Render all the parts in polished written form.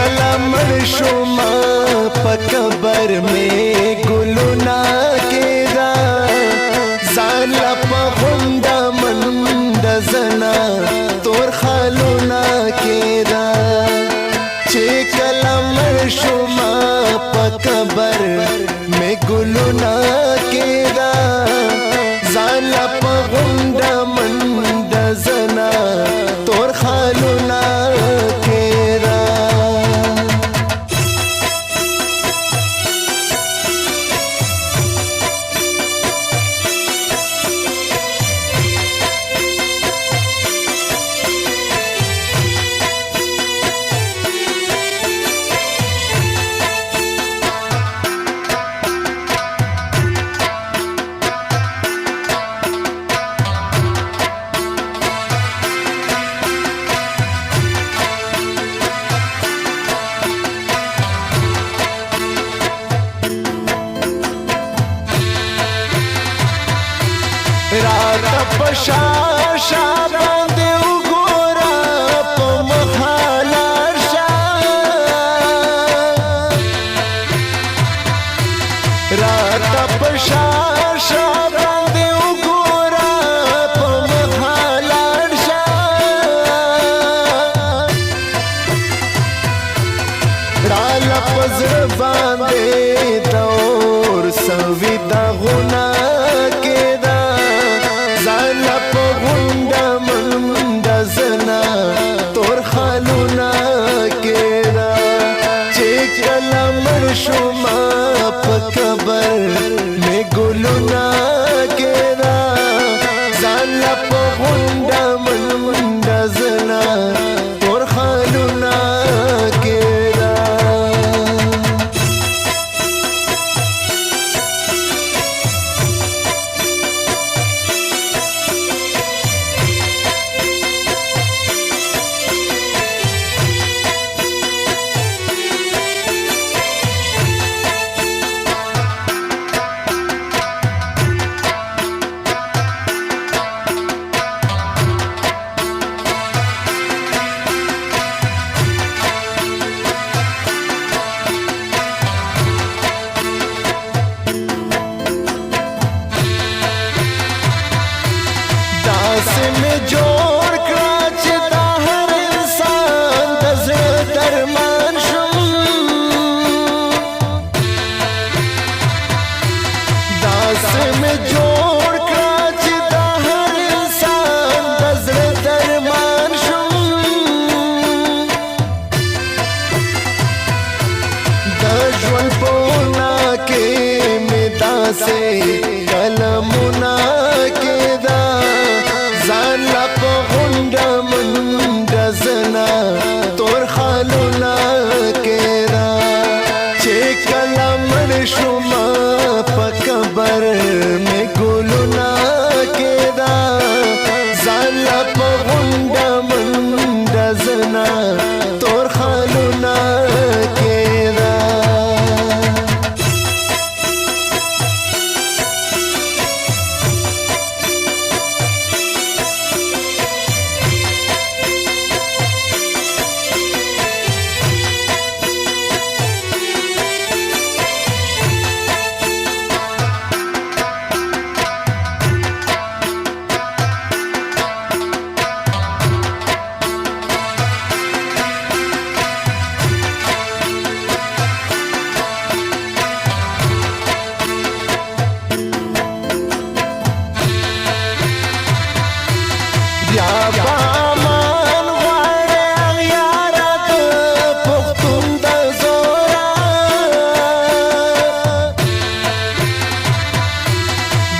کلا مړ شوما په قبر میں ګلونا کېدا ځان لا په غونډه منډه زنا تور خالونا کېدا چې کلا مړ شوما په قبر میں ګلونا کېدا ځان لا په غونډه منډه زنا تور خالونا کېدا راته پشا شا باندې وګوره په مخالر شا راته پشا شا باندې وګوره په مخالر شا راله په زړه باندې دور سوي داغونه شوما په قبر میں ګلونا کېدا ځان لا په غونډه منډه زنا تور خالونا کېدا में जोड़ करा چې دا هر انسان د زړه درمان شم داسې میں جوړ کړه چې دا هر انسان د زړه درمان شم د ژوند په اونا کې مې داسې قلمونه کېدا ځان لا په غونډه منډه زنا تور خالونا کېدا چې کله مړ شوما په قبر میں ګلونا کېدا ځان لا په غونډه منډه زنا تور خالونا کېدا بیا بامان غواړي اغیاره د پښتون د زوره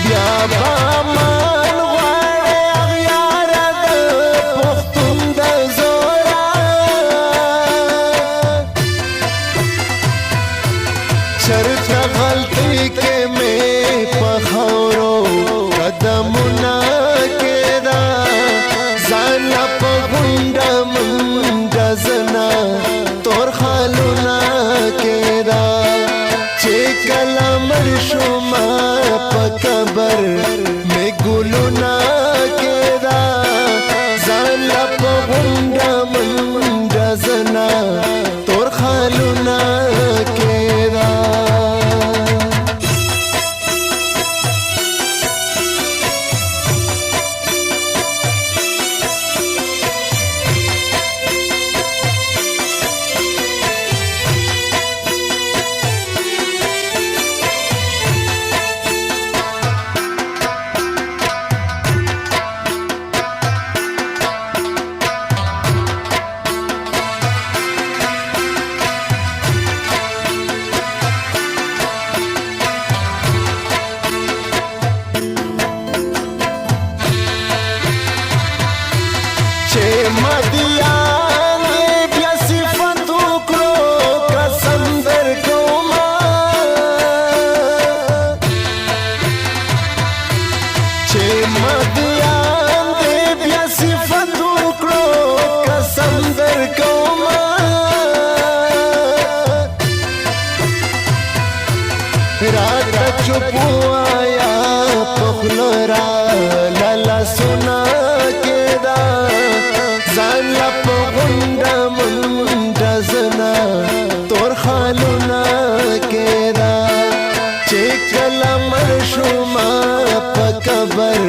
بیا بامان غواړي اغیاره د پښتون د زوره چرته غلطي کې مې په خاورو قدمونه کېدا ځان لا په غونډه منډه زنا تور خالونا کېدا چې کله مړ شوما په قبر میں ګلونا کېدا ځان لا په غونډه منډه زنا تور مدیان دې بیا صفت وکړو قسم درکوما راته چپ وایا پخلو را لالا سنا کېدا ځان لا په غونډه منډه زنا تور خالونه کېدا چې کله مړ شوم په قبر